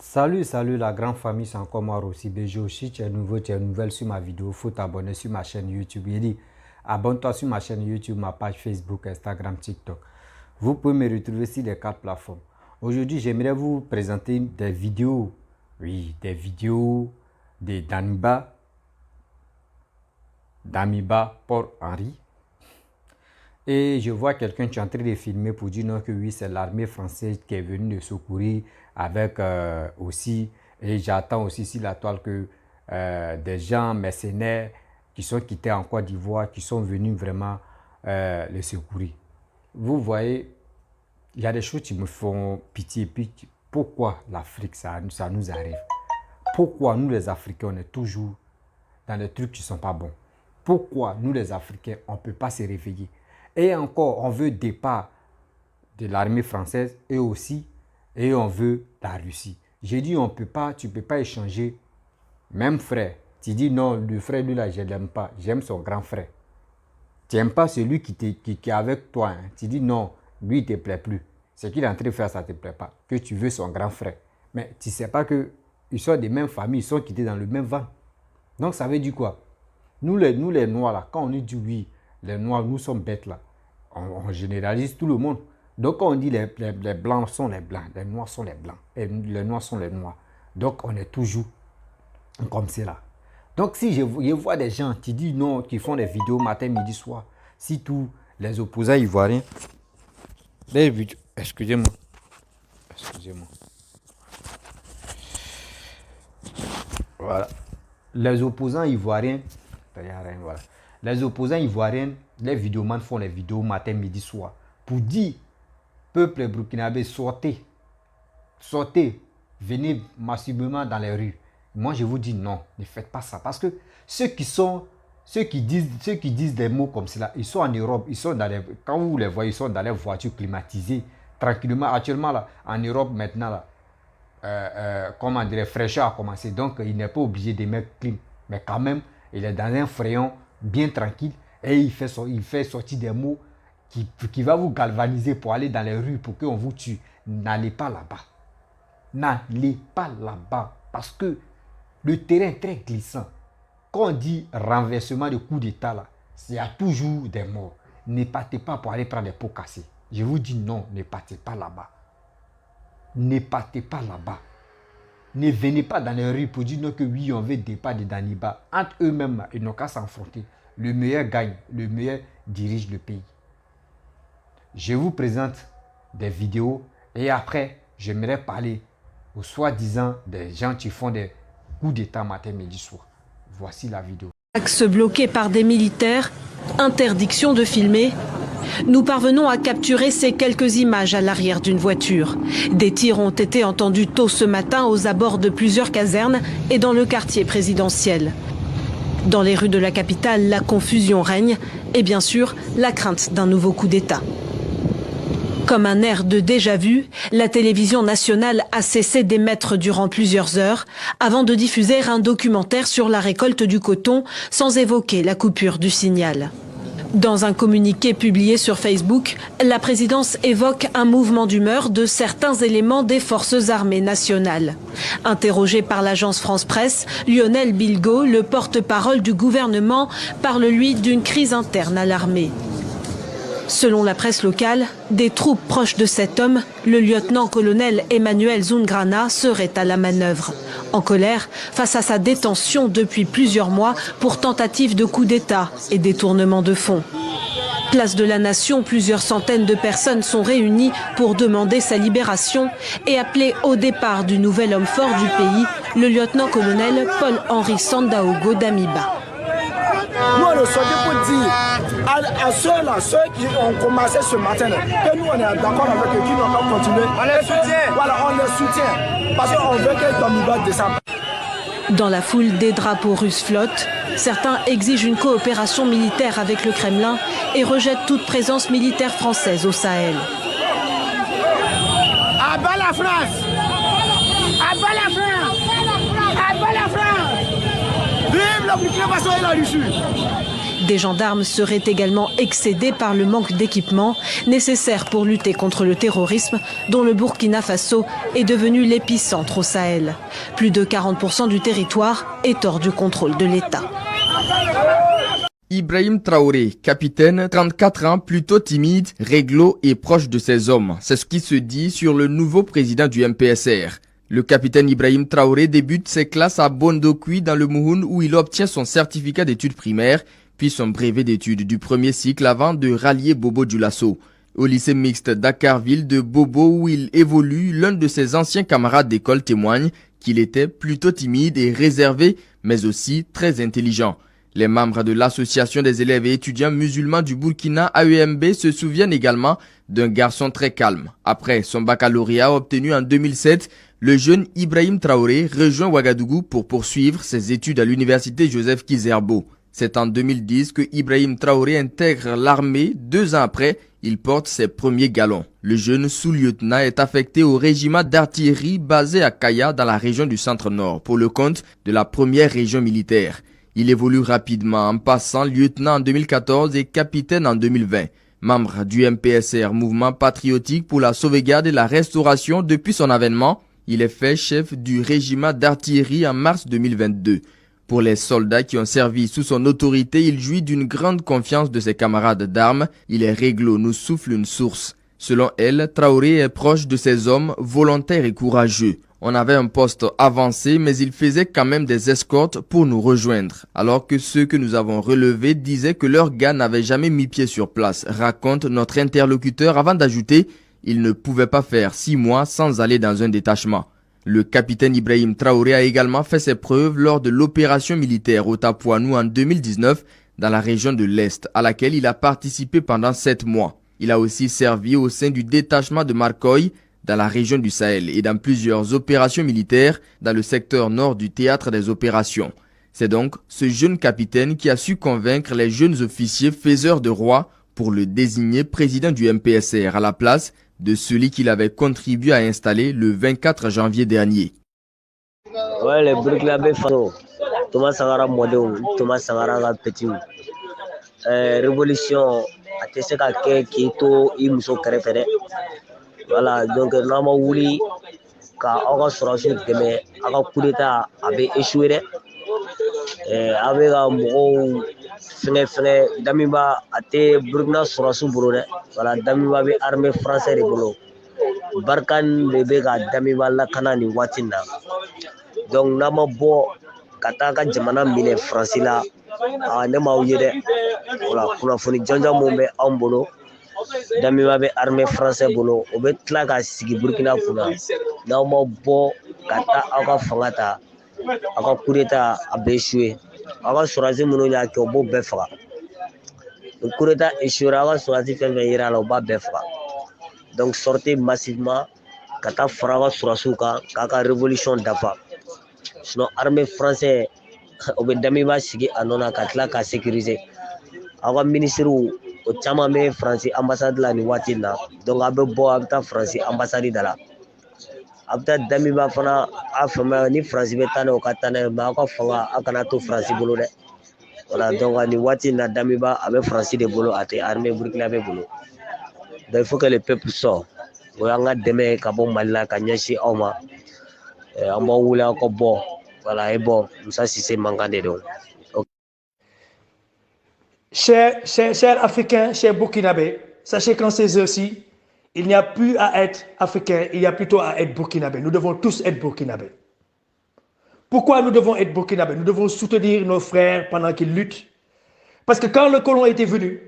Salut la grande famille, c'est encore moi aussi. Béjo, si tu es nouveau, tu es nouvelle sur ma vidéo, il faut t'abonner sur ma chaîne YouTube. Il dit, abonne-toi sur ma chaîne YouTube, ma page Facebook, Instagram, TikTok. Vous pouvez me retrouver sur les 4 plateformes. Aujourd'hui, j'aimerais vous présenter des vidéos, des vidéos d'Amiba Port-Henri. Et je vois quelqu'un qui est en train de filmer pour dire non que oui, c'est l'armée française qui est venue de secourir avec aussi, et j'attends aussi sur la toile que des gens mercenaires qui sont quittés en Côte d'Ivoire, qui sont venus vraiment les secourir. Vous voyez, il y a des choses qui me font pitié. Puis, pourquoi l'Afrique, ça nous arrive? Pourquoi nous les Africains, on est toujours dans des trucs qui ne sont pas bons? Pourquoi nous les Africains, on ne peut pas se réveiller? Et encore, on veut départ de l'armée française et aussi, et on veut la Russie. J'ai dit, tu ne peux pas échanger. Même frère, tu dis non, le frère, lui là, je ne l'aime pas. J'aime son grand frère. Tu n'aimes pas celui qui est avec toi. Hein. Tu dis non, lui, il ne te plaît plus. Ce qu'il est en train de faire, ça ne te plaît pas. Que tu veux son grand frère. Mais tu ne sais pas qu'ils sont des mêmes familles, ils sont quittés dans le même vent. Donc, ça veut dire quoi? Nous les Noirs, là, quand on dit oui, les Noirs, nous sommes bêtes là. On généralise tout le monde. Donc, quand on dit les Blancs sont les Blancs, les Noirs sont les Blancs, et les Noirs sont les Noirs. Donc, on est toujours comme cela. Donc, si je vois des gens qui disent non, qui font des vidéos matin, midi, soir, si tous les opposants ivoiriens, excusez-moi, voilà, les opposants ivoiriens, voilà. Les opposants ivoiriens, les vidéomans font les vidéos matin, midi, soir. Pour dire, peuple burkinabé, sortez, venez massivement dans les rues. Moi, je vous dis non, ne faites pas ça. Parce que ceux qui disent des mots comme cela, ils sont en Europe, ils sont dans quand vous les voyez, ils sont dans les voitures climatisées, tranquillement. Actuellement, là, en Europe, maintenant, là, comment dire, fraîcheur a commencé. Donc, il n'est pas obligé de mettre clim. Mais quand même, il est dans un fréon bien tranquille et il fait sortir des mots qui va vous galvaniser pour aller dans les rues pour qu'on vous tue. N'allez pas là-bas. N'allez pas là-bas parce que le terrain est très glissant. Quand on dit renversement de coup d'État, là, il y a toujours des morts. Ne partez pas pour aller prendre des pots cassés. Je vous dis non, ne partez pas là-bas. Ne partez pas là-bas. Ne venez pas dans les rues pour dire non que oui, on veut départ de Daniba. Entre eux-mêmes, ils n'ont qu'à s'enfronter. Le meilleur gagne, le meilleur dirige le pays. Je vous présente des vidéos et après, j'aimerais parler aux soi-disant des gens qui font des coups d'état matin, midi, soir. Voici la vidéo. Axe bloqué par des militaires, interdiction de filmer. Nous parvenons à capturer ces quelques images à l'arrière d'une voiture. Des tirs ont été entendus tôt ce matin aux abords de plusieurs casernes et dans le quartier présidentiel. Dans les rues de la capitale, la confusion règne et bien sûr la crainte d'un nouveau coup d'État. Comme un air de déjà-vu, la télévision nationale a cessé d'émettre durant plusieurs heures avant de diffuser un documentaire sur la récolte du coton sans évoquer la coupure du signal. Dans un communiqué publié sur Facebook, la présidence évoque un mouvement d'humeur de certains éléments des forces armées nationales. Interrogé par l'agence France Presse, Lionel Bilgo, le porte-parole du gouvernement, parle lui d'une crise interne à l'armée. Selon la presse locale, des troupes proches de cet homme, le lieutenant-colonel Emmanuel Zungrana, seraient à la manœuvre. En colère face à sa détention depuis plusieurs mois pour tentative de coup d'État et détournement de fonds. Place de la Nation, plusieurs centaines de personnes sont réunies pour demander sa libération et appeler au départ du nouvel homme fort du pays, le lieutenant-colonel Paul-Henri Sandaogo d'Amiba. Nous, on le souhaite pour dire à ceux qui ont commencé ce matin, que nous, on est d'accord avec eux, qui n'ont pas continué. On les soutient. Voilà, on les soutient. Parce qu'on veut que Damiba descende. Dans la foule, des drapeaux russes flottent. Certains exigent une coopération militaire avec le Kremlin et rejettent toute présence militaire française au Sahel. À bas la France! À bas la France! À bas la France! Vive le Burkina Faso et la Russie! Des gendarmes seraient également excédés par le manque d'équipement nécessaire pour lutter contre le terrorisme, dont le Burkina Faso est devenu l'épicentre au Sahel. Plus de 40% du territoire est hors du contrôle de l'État. Ibrahim Traoré, capitaine, 34 ans, plutôt timide, réglo et proche de ses hommes. C'est ce qui se dit sur le nouveau président du MPSR. Le capitaine Ibrahim Traoré débute ses classes à Bondokui dans le Mouhoun où il obtient son certificat d'études primaires, puis son brevet d'études du premier cycle avant de rallier Bobo Dioulasso. Au lycée mixte Dakarville de Bobo où il évolue, l'un de ses anciens camarades d'école témoigne qu'il était plutôt timide et réservé, mais aussi très intelligent. Les membres de l'association des élèves et étudiants musulmans du Burkina AEMB se souviennent également d'un garçon très calme. Après son baccalauréat obtenu en 2007, le jeune Ibrahim Traoré rejoint Ouagadougou pour poursuivre ses études à l'université Joseph Kizerbo. C'est en 2010 que Ibrahim Traoré intègre l'armée. 2 ans après, il porte ses premiers galons. Le jeune sous-lieutenant est affecté au régiment d'artillerie basé à Kaya dans la région du Centre-Nord pour le compte de la première région militaire. Il évolue rapidement en passant lieutenant en 2014 et capitaine en 2020. Membre du MPSR, mouvement patriotique pour la sauvegarde et la restauration depuis son avènement, il est fait chef du régiment d'artillerie en mars 2022. Pour les soldats qui ont servi sous son autorité, il jouit d'une grande confiance de ses camarades d'armes. Il est réglo, nous souffle une source. Selon elle, Traoré est proche de ses hommes, volontaires et courageux. On avait un poste avancé, mais il faisait quand même des escortes pour nous rejoindre. Alors que ceux que nous avons relevés disaient que leurs gars n'avaient jamais mis pied sur place, raconte notre interlocuteur avant d'ajouter « Il ne pouvait pas faire 6 mois sans aller dans un détachement ». Le capitaine Ibrahim Traoré a également fait ses preuves lors de l'opération militaire au Tapuanou en 2019 dans la région de l'Est, à laquelle il a participé pendant 7 mois. Il a aussi servi au sein du détachement de Marcoy, dans la région du Sahel et dans plusieurs opérations militaires dans le secteur nord du théâtre des opérations. C'est donc ce jeune capitaine qui a su convaincre les jeunes officiers faiseurs de roi pour le désigner président du MPSR à la place de celui qu'il avait contribué à installer le 24 janvier dernier. Ouais, les Burkinabé Faso, Thomas Sankara Modou, Thomas Sankara Petit. Révolution, a été ce qui est tout, il me sont créés. Voilà, donc nama wuli ka aw ka sɔrɔsiw dɛmɛ aw ka coup d'état a bɛ échoué dɛ a bɛ ka mɔgɔw fɛngɛ Damiba a tɛ Burkina sɔrɔsiw bolo dɛ voilà Damiba bɛ armée français de bolo Barkhane de bɛ ka Damiba lakana nin waati in na donc n'a ma bɔ ka taa ka jamana minɛ Faransi la ne m'aw ye dɛ voilà kunnafoni jɔnjɔn mun bɛ anw bolo Damiba bɛ armée français bolo o bɛ tila ka sigi Burkina kunna n'aw ma bɔ ka taa aw ka fanga ta aw ka coup d'état a bɛ échoué aw ka sɔrɔdasi minnu y'a kɛ o b'o bɛɛ faga ni coup d'état échoué aw ka sɔrɔdasi fɛn fɛn yera a la o b'a bɛɛ faga donc sortez massivement ka taa fara aw ka sɔrɔdasiw kan k'a ka révolution dafa sinon armée français o bɛ Damiba sigi a nɔ na ka tila ka sécuriser aw ka ministres o caman bɛ Faransi ambassade la nin waati in na donc a bɛ bɔ a bɛ taa Faransi ambassade da la a bɛ taa Damiba fana a faamuya ni Faransi bɛ taa n'a ye o ka taa n'a ye mais aw ka fanga aw kana to Faransi bolo dɛ voilà donc nin waati in na Damiba a bɛ Faransi de bolo a tɛ armée burkinabé bolo donc il faut que le peuple sorte o y'an ka dɛmɛ ka bɔ Mali la ka ɲɛsin aw ma an b'aw wele aw ka bɔ voilà et bon Musa Cissé mankan de don. Chers Africains, chers Burkinabés, sachez qu'en ces heures-ci, il n'y a plus à être Africain, il y a plutôt à être Burkinabé. Nous devons tous être Burkinabés. Pourquoi nous devons être Burkinabés? Nous devons soutenir nos frères pendant qu'ils luttent. Parce que quand le colon était venu,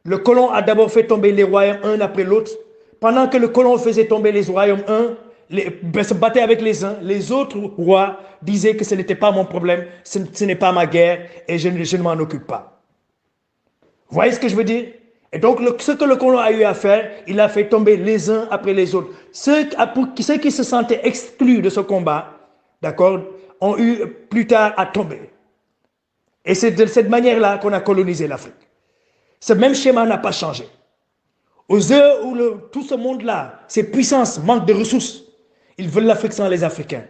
le colon a d'abord fait tomber les royaumes un après l'autre. Pendant que le colon faisait tomber les royaumes se battait avec les uns, les autres rois disaient que ce n'était pas mon problème, ce n'est pas ma guerre et je ne m'en occupe pas. Vous voyez ce que je veux dire? Et donc, ce que le colon a eu à faire, il a fait tomber les uns après les autres. Ceux qui se sentaient exclus de ce combat, d'accord, ont eu plus tard à tomber. Et c'est de cette manière-là qu'on a colonisé l'Afrique. Ce même schéma n'a pas changé. Aux heures où tout ce monde-là, ces puissances manquent de ressources, ils veulent l'Afrique sans les Africains.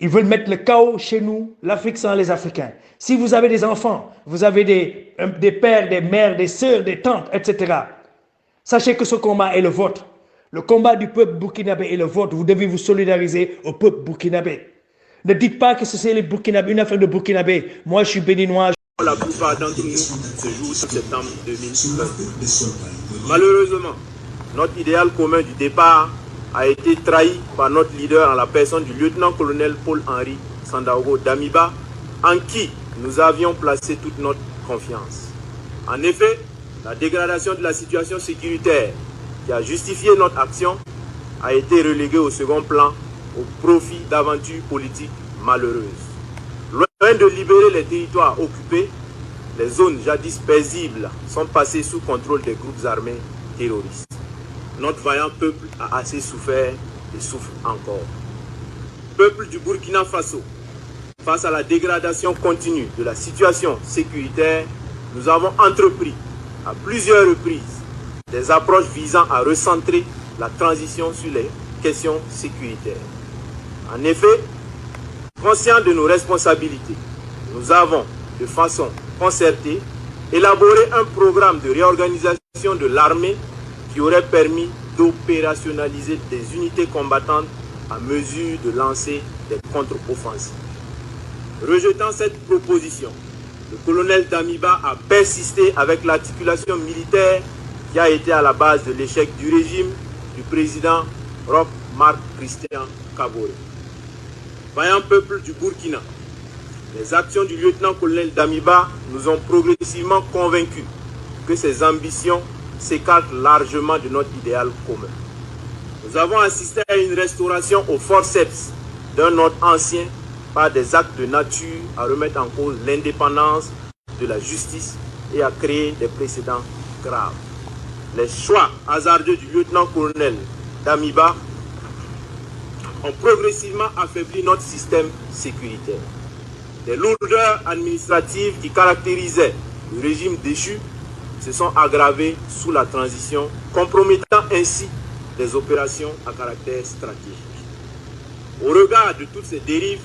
Ils veulent mettre le chaos chez nous, l'Afrique sans les Africains. Si vous avez des enfants, vous avez des pères, des mères, des sœurs, des tantes, etc. Sachez que ce combat est le vôtre. Le combat du peuple burkinabé est le vôtre. Vous devez vous solidariser au peuple burkinabé. Ne dites pas que c'est les Burkinabés, une affaire de Burkinabé. Moi, je suis béninois. La plupart d'entre nous se jouent ce septembre 2020. Malheureusement, notre idéal commun du départ a été trahi par notre leader en la personne du lieutenant-colonel Paul-Henri Sandaogo Damiba, en qui nous avions placé toute notre confiance. En effet, la dégradation de la situation sécuritaire qui a justifié notre action a été reléguée au second plan au profit d'aventures politiques malheureuses. Loin de libérer les territoires occupés, les zones jadis paisibles sont passées sous contrôle des groupes armés terroristes. Notre vaillant peuple a assez souffert et souffre encore. Peuple du Burkina Faso, face à la dégradation continue de la situation sécuritaire, nous avons entrepris à plusieurs reprises des approches visant à recentrer la transition sur les questions sécuritaires. En effet, conscients de nos responsabilités, nous avons, de façon concertée, élaboré un programme de réorganisation de l'armée qui aurait permis d'opérationnaliser des unités combattantes à mesure de lancer des contre-offensives. Rejetant cette proposition, le colonel Damiba a persisté avec l'articulation militaire qui a été à la base de l'échec du régime du président Roch Marc Christian Kaboré. Vaillant peuple du Burkina, les actions du lieutenant-colonel Damiba nous ont progressivement convaincus que ses ambitions s'écartent largement de notre idéal commun. Nous avons assisté à une restauration au forceps d'un ordre ancien par des actes de nature à remettre en cause l'indépendance de la justice et à créer des précédents graves. Les choix hasardeux du lieutenant-colonel Damiba ont progressivement affaibli notre système sécuritaire. Les lourdeurs administratives qui caractérisaient le régime déchu se sont aggravées sous la transition, compromettant ainsi des opérations à caractère stratégique. Au regard de toutes ces dérives,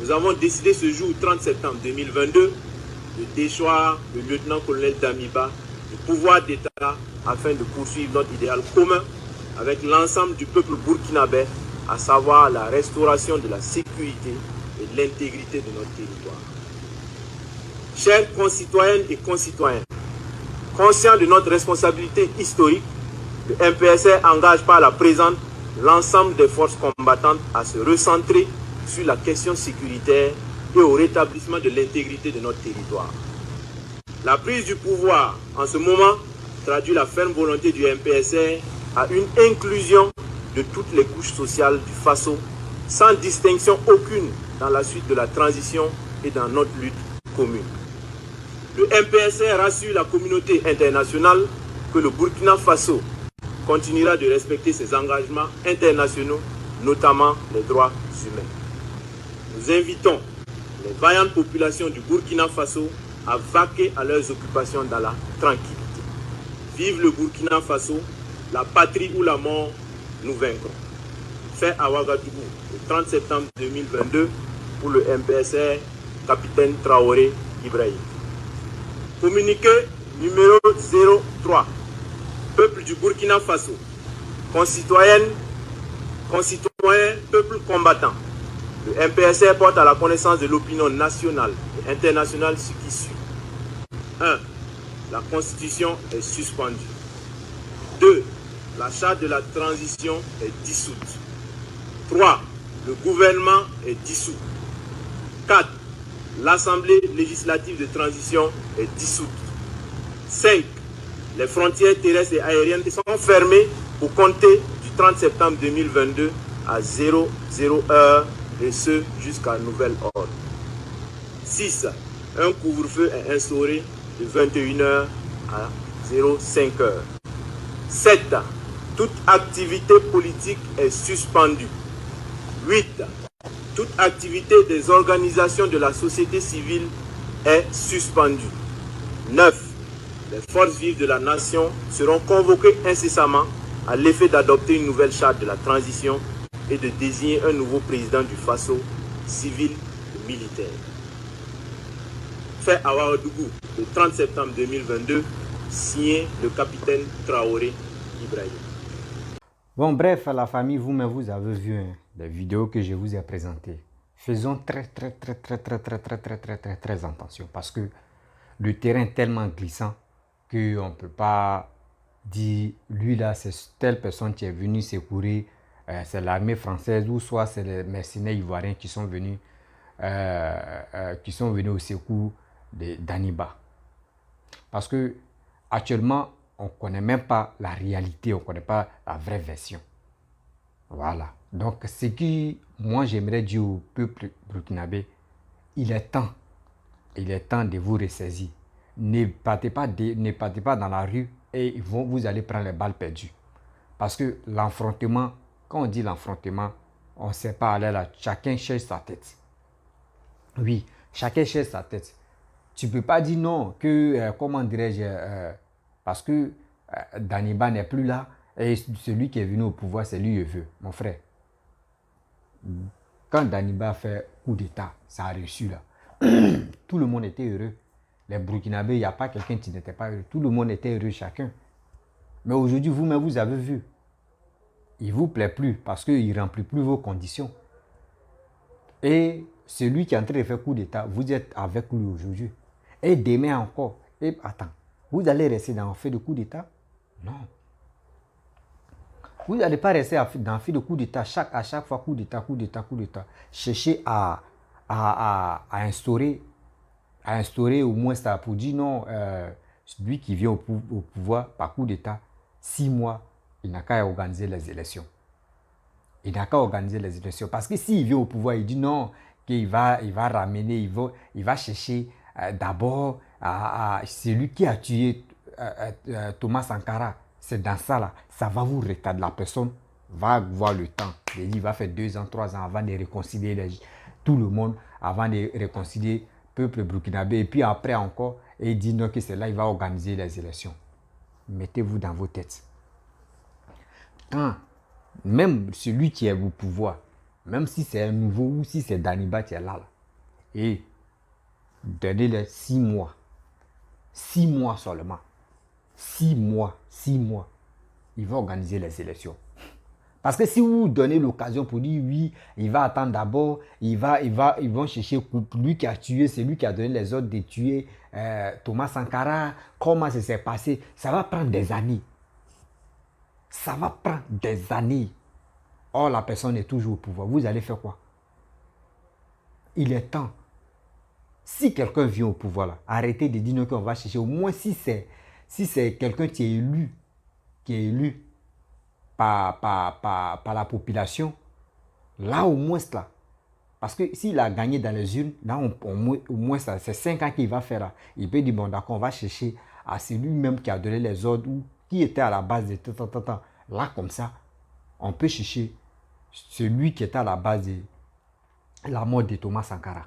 nous avons décidé ce jour 30 septembre 2022 de déchoir le lieutenant-colonel Damiba du pouvoir d'État afin de poursuivre notre idéal commun avec l'ensemble du peuple burkinabé, à savoir la restauration de la sécurité et de l'intégrité de notre territoire. Chers concitoyennes et concitoyens, conscients de notre responsabilité historique, le MPSR engage par la présente l'ensemble des forces combattantes à se recentrer sur la question sécuritaire et au rétablissement de l'intégrité de notre territoire. La prise du pouvoir en ce moment traduit la ferme volonté du MPSR à une inclusion de toutes les couches sociales du Faso, sans distinction aucune dans la suite de la transition et dans notre lutte commune. Le MPSR rassure la communauté internationale que le Burkina Faso continuera de respecter ses engagements internationaux, notamment les droits humains. Nous invitons les vaillantes populations du Burkina Faso à vaquer à leurs occupations dans la tranquillité. Vive le Burkina Faso, la patrie ou la mort, nous vaincrons. Fait à Ouagadougou, le 30 septembre 2022, pour le MPSR, capitaine Traoré Ibrahim. Communiqué numéro 03. Peuple du Burkina Faso, concitoyens, peuple combattant. Le MPSR porte à la connaissance de l'opinion nationale et internationale ce qui suit. 1. La Constitution est suspendue. 2. La charte de la transition est dissoute. 3. Le gouvernement est dissous. 4. L'Assemblée législative de transition est dissoute. 5. Les frontières terrestres et aériennes sont fermées pour compter du 30 septembre 2022 à 00 heure et ce jusqu'à nouvel ordre. 6. Un couvre-feu est instauré de 21h à 05h. 7. Toute activité politique est suspendue. 8. Toute activité des organisations de la société civile est suspendue. 9. Les forces vives de la nation seront convoquées incessamment à l'effet d'adopter une nouvelle charte de la transition et de désigner un nouveau président du Faso civils et militaires. Fait à Ouagadougou le 30 septembre 2022, signé le capitaine Traoré Ibrahim. Bon, bref, la famille, vous-même, vous avez vu les vidéos que je vous ai présentées. Faisons très attention parce que le terrain est tellement glissant qu'on ne peut pas dire, lui là, c'est telle personne qui est venue secourir, c'est l'armée française ou soit c'est les mercenaires ivoiriens qui sont venus au secours d'Aniba. Parce que actuellement, on ne connaît même pas la réalité, on ne connaît pas la vraie version. Voilà. Donc, ce qui, moi, j'aimerais dire au peuple burkinabé, il est temps de vous ressaisir. Ne partez pas dans la rue et vous allez prendre les balles perdues. Parce que l'affrontement, quand on dit l'affrontement, on ne sait pas aller là, chacun cherche sa tête. Oui, chacun cherche sa tête. Tu ne peux pas dire non, que, comment dirais-je, parce que Daniba n'est plus là et celui qui est venu au pouvoir, c'est lui le veut, mon frère. Quand Daniba a fait coup d'État, ça a reçu là. Tout le monde était heureux. Les Burkinabés, il n'y a pas quelqu'un qui n'était pas heureux. Tout le monde était heureux, chacun. Mais aujourd'hui, vous-même, vous avez vu. Il ne vous plaît plus parce qu'il ne remplit plus vos conditions. Et celui qui est en train de faire coup d'État, vous êtes avec lui aujourd'hui. Et demain encore. Et attends, vous allez rester dans un fait de coup d'État? Non. Vous n'allez pas rester dans un fait de coup d'État. À chaque fois, coup d'État. Cherchez à instaurer au moins ça pour dire non, celui qui vient au pouvoir par coup d'État, 6 mois, il n'a qu'à organiser les élections. Parce que s'il vient au pouvoir, il dit non, qu'il va ramener, il va chercher d'abord celui qui a tué Thomas Sankara. C'est dans ça là, ça va vous retarder. La personne va voir le temps. Il va faire 2 ans, 3 ans avant de réconcilier tout le monde, avant de réconcilier le peuple burkinabé. Et puis après encore, il dit non, que c'est là il va organiser les élections. Mettez-vous dans vos têtes. Quand même celui qui est au pouvoir, même si c'est un nouveau ou si c'est Daniba qui est là, et donnez-le 6 mois. 6 mois seulement. 6 mois. Il va organiser les élections. Parce que si vous donnez l'occasion pour dire oui, il va attendre d'abord, ils vont chercher lui qui a tué, c'est lui qui a donné les ordres de tuer Thomas Sankara, comment ça s'est passé, ça va prendre des années. Or, la personne est toujours au pouvoir. Vous allez faire quoi? Il est temps. Si quelqu'un vient au pouvoir, là, arrêtez de dire non qu'on va chercher. Au moins, si c'est quelqu'un qui est élu par la population, là, au moins, là. Parce que s'il a gagné dans les urnes, là, au moins, ça, c'est 5 ans qu'il va faire. Là. Il peut dire, bon, d'accord, on va chercher à celui-même qui a donné les ordres ou qui était à la base de tout. Là, comme ça, on peut chercher celui qui était à la base de la mort de Thomas Sankara.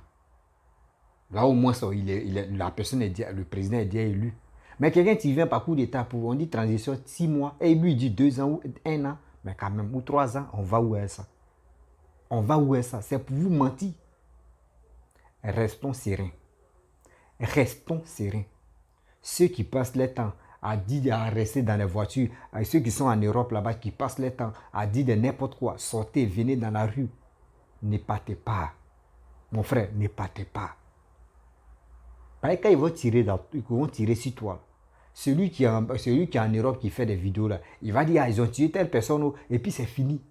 Là, au moins, ça, la personne le président est déjà élu. Mais quelqu'un qui vient par coup d'État, on dit transition 6 mois, et lui, il dit 2 ans ou 1 an, mais quand même, ou 3 ans, on va où est ça? C'est pour vous mentir. Restons sereins. Ceux qui passent le temps à rester dans les voitures, ceux qui sont en Europe là-bas, qui passent le temps à dire de n'importe quoi, sortez, venez dans la rue. Ne partez pas. Mon frère, ne partez pas. Parce que quand ils vont tirer sur toi, celui qui est en Europe qui fait des vidéos là, il va dire, ils ont tué telle personne, et puis c'est fini.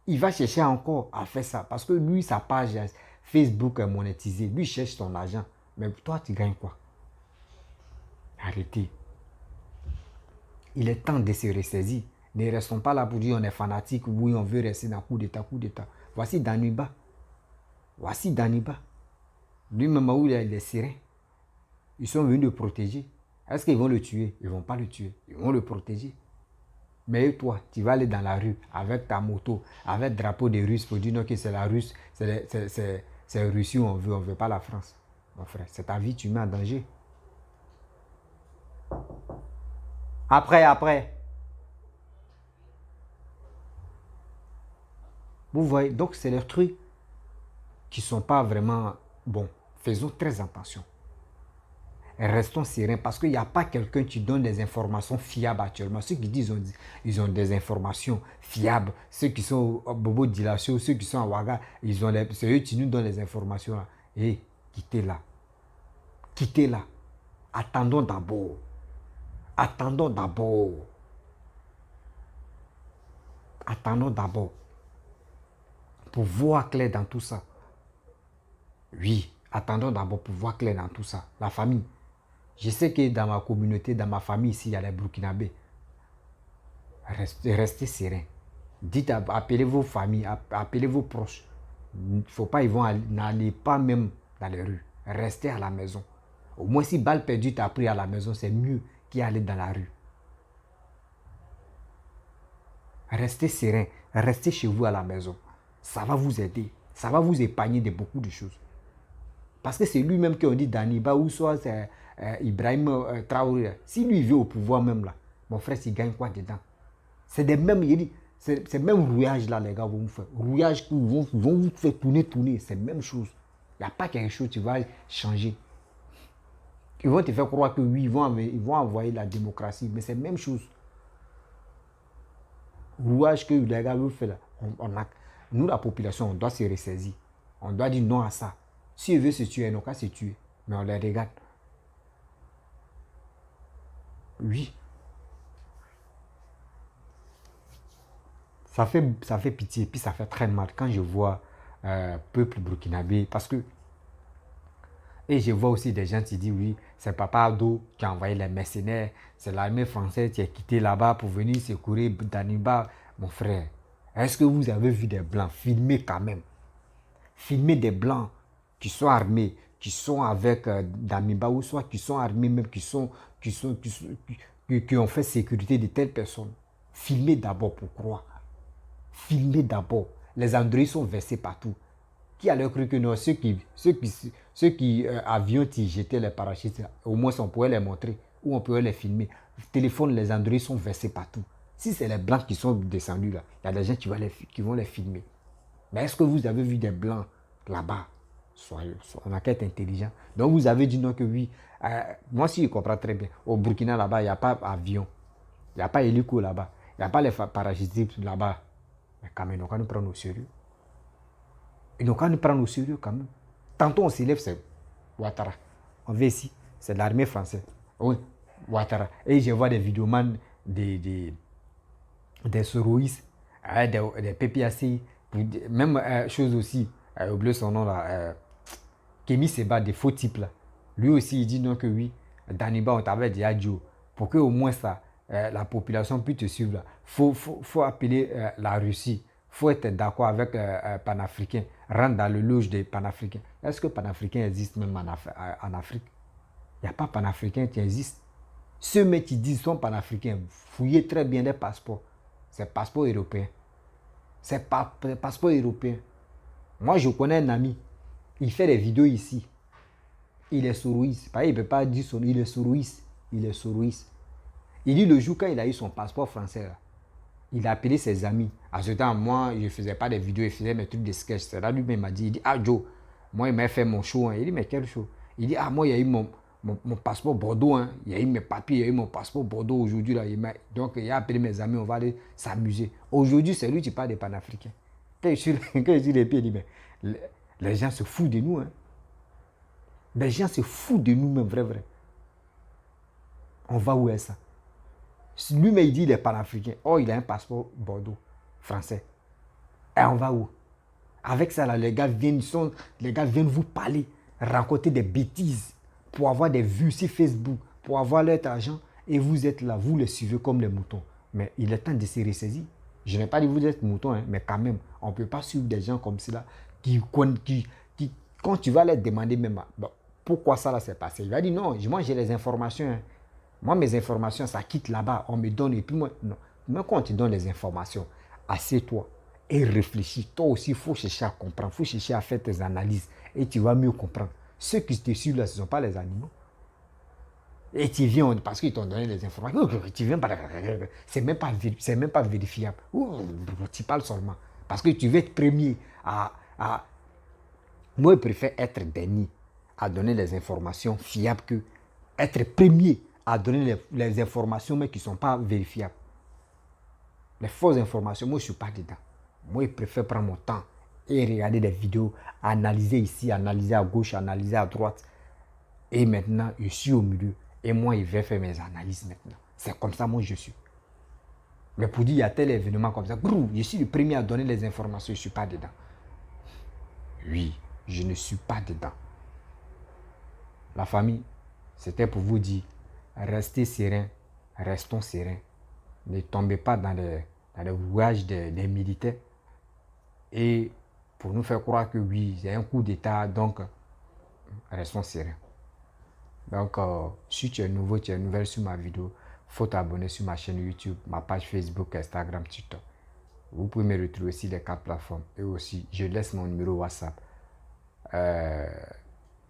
Il va chercher encore à faire ça. Parce que lui, sa page Facebook est monétisée. Lui, il cherche son argent. Mais toi, tu gagnes quoi? Arrêtez. Il est temps de se ressaisir. Ne restons pas là pour dire on est fanatique. Oui, on veut rester dans coup d'État. Voici Daniba. Lui-même, où il est serein. Ils sont venus le protéger. Est-ce qu'ils vont le tuer? Ils ne vont pas le tuer. Ils vont le protéger. Mais toi, tu vas aller dans la rue avec ta moto, avec le drapeau des Russes pour dire non, que c'est la Russe, c'est Russie, on veut pas la France. Mon frère, c'est ta vie, tu mets en danger. Après. Vous voyez, donc c'est les trucs qui ne sont pas vraiment bons. Faisons très attention. Restons sereins parce qu'il n'y a pas quelqu'un qui donne des informations fiables actuellement. Ceux qui disent ils ont des informations fiables. Ceux qui sont au Bobo Dilasso, ceux qui sont à Ouaga, c'est eux qui nous donnent les informations là. Et quittez-la. Quittez-la. Attendons d'abord. Attendons d'abord. Attendons d'abord. Pour voir clair dans tout ça. Oui, attendons d'abord pour voir clair dans tout ça. La famille. Je sais que dans ma communauté, dans ma famille ici, il y a les Burkinabés. Restez sereins. Dites, appelez vos familles, appelez vos proches. Il ne faut pas, n'allez pas même dans les rues. Restez à la maison. Au moins, si balle perdue t'a pris à la maison, c'est mieux qu'aller dans la rue. Restez serein. Restez chez vous à la maison. Ça va vous aider. Ça va vous épargner de beaucoup de choses. Parce que c'est lui-même qui on dit Daniba ou soit c'est Ibrahim Traoré. Si lui veut au pouvoir même là, mon frère, il gagne quoi dedans? C'est des mêmes, c'est même rouillage là, les gars, vont vous faire. Rouillage qui vont vous faire tourner. C'est la même chose. Il n'y a pas quelque chose qui va changer. Ils vont te faire croire que oui, ils vont envoyer la démocratie, mais c'est la même chose. Rouillage que les gars veulent faire là, nous, la population, on doit se ressaisir. On doit dire non à ça. Si ils veulent se tuer, ils n'ont qu'à se tuer. Mais on les regarde. Oui. Ça fait pitié, puis ça fait très mal quand je vois peuple burkinabé. Parce que, et je vois aussi des gens qui disent oui, c'est Papa Ado qui a envoyé les mercenaires, c'est l'armée française qui a quitté là-bas pour venir secourir Daniba. Mon frère, est-ce que vous avez vu des Blancs filmer quand même? Filmer des Blancs qui sont armés, qui sont avec Damiba, ou soit qui sont armés même, qui ont fait sécurité de telles personnes. Filmez d'abord pour croire. Filmez d'abord. Les Androïdes sont versés partout. Qui a cru que non, ceux qui avions qui jetaient les parachutes, au moins on pouvait les montrer, ou on pouvait les filmer. Téléphone, les Androïdes sont versés partout. Si c'est les Blancs qui sont descendus là, il y a des gens qui vont les filmer. Mais est-ce que vous avez vu des Blancs là-bas? On a qu'à être intelligent. Donc vous avez dit non que oui. Moi aussi je comprends très bien. Au Burkina là-bas, il n'y a pas d'avion. Il n'y a pas hélico là-bas. Il n'y a pas les parachutistes là-bas. Mais quand même, ils n'ont qu'à nous prendre au sérieux. Ils n'ont qu'à nous prendre au sérieux quand même. Tantôt on s'élève, c'est Ouattara. On vient ici, c'est l'armée française. Oui, Ouattara. Et je vois des vidéomans, des soroïstes, des PPAC, même chose aussi, j'ai oublié son nom là, Kémy Seba, des faux types là. Lui aussi, il dit non que oui, Daniba, on t'avait dit adieu. Pour que au moins ça, la population puisse te suivre là. Faut appeler la Russie. Faut être d'accord avec panafricains. Rentrer dans le loge des panafricains. Est-ce que panafricains existent même en Afrique? Il n'y a pas panafricains qui existent. Ceux mecs qui disent sont panafricains, fouillez très bien les passeports. C'est passeport européen. C'est passeport européen. Moi, je connais un ami. Il fait des vidéos ici. Il est soroïste. Il ne peut pas dire son. Il est soroïste. Il est soroïste. Il dit le jour quand il a eu son passeport français, là, il a appelé ses amis. À ce temps, moi, je ne faisais pas des vidéos, je faisais mes trucs de sketch. C'est là lui-même m'a dit, il dit, ah Joe, moi, il m'a fait mon show. Hein. Il dit, mais quel show? Il dit, ah moi, il y a eu mon passeport Bordeaux. Hein. Il y a eu mes papiers, il y a eu mon passeport Bordeaux aujourd'hui. Là. Donc, il a appelé mes amis, on va aller s'amuser. Aujourd'hui, c'est lui qui parle des panafricains. Quand je dis les pieds, il dit, mais les gens se foutent de nous. Hein. Les gens se foutent de nous, même vrai. On va où est ça? Lui-même, il dit il est panafricain. Oh, il a un passeport Bordeaux, français. Et on va où? Avec ça, là, les gars viennent vous parler, raconter des bêtises pour avoir des vues sur Facebook, pour avoir leur argent. Et vous êtes là, vous les suivez comme les moutons. Mais il est temps de se ressaisir. Je n'ai pas dit que vous êtes moutons, hein, mais quand même, on ne peut pas suivre des gens comme cela qui quand tu vas leur demander même, bon, pourquoi ça là s'est passé, il va dire non, moi j'ai les informations. Hein. Moi, mes informations, ça quitte là-bas, on me donne, et puis moi, non. Même quand on te donne les informations, assieds-toi et réfléchis. Toi aussi, il faut chercher à comprendre, il faut chercher à faire tes analyses, et tu vas mieux comprendre. Ceux qui te suivent là, ce ne sont pas les animaux. Et tu viens, parce qu'ils t'ont donné les informations, tu viens, c'est même pas vérifiable. Tu parles seulement. Parce que tu veux être premier Moi, je préfère être dernier à donner les informations fiables que être premier à donner les informations mais qui ne sont pas vérifiables. Les fausses informations, moi, je ne suis pas dedans. Moi, je préfère prendre mon temps et regarder des vidéos, analyser ici, analyser à gauche, analyser à droite. Et maintenant, je suis au milieu. Et moi, je vais faire mes analyses maintenant. C'est comme ça, moi, je suis. Mais pour dire, il y a tel événement comme ça, je suis le premier à donner les informations, je ne suis pas dedans. Oui, je ne suis pas dedans. La famille, c'était pour vous dire, restez serein, restons sereins. Ne tombez pas dans les rouages des militaires. Et pour nous faire croire que oui, il y a un coup d'État, donc restons sereins. Donc, si tu es nouveau, tu es nouvelle sur ma vidéo, il faut t'abonner sur ma chaîne YouTube, ma page Facebook, Instagram, TikTok. Vous pouvez me retrouver sur les 4 plateformes. Et aussi, je laisse mon numéro WhatsApp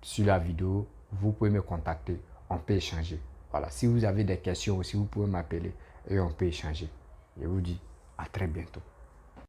sur la vidéo. Vous pouvez me contacter, on peut échanger. Voilà, si vous avez des questions aussi, vous pouvez m'appeler et on peut échanger. Je vous dis à très bientôt.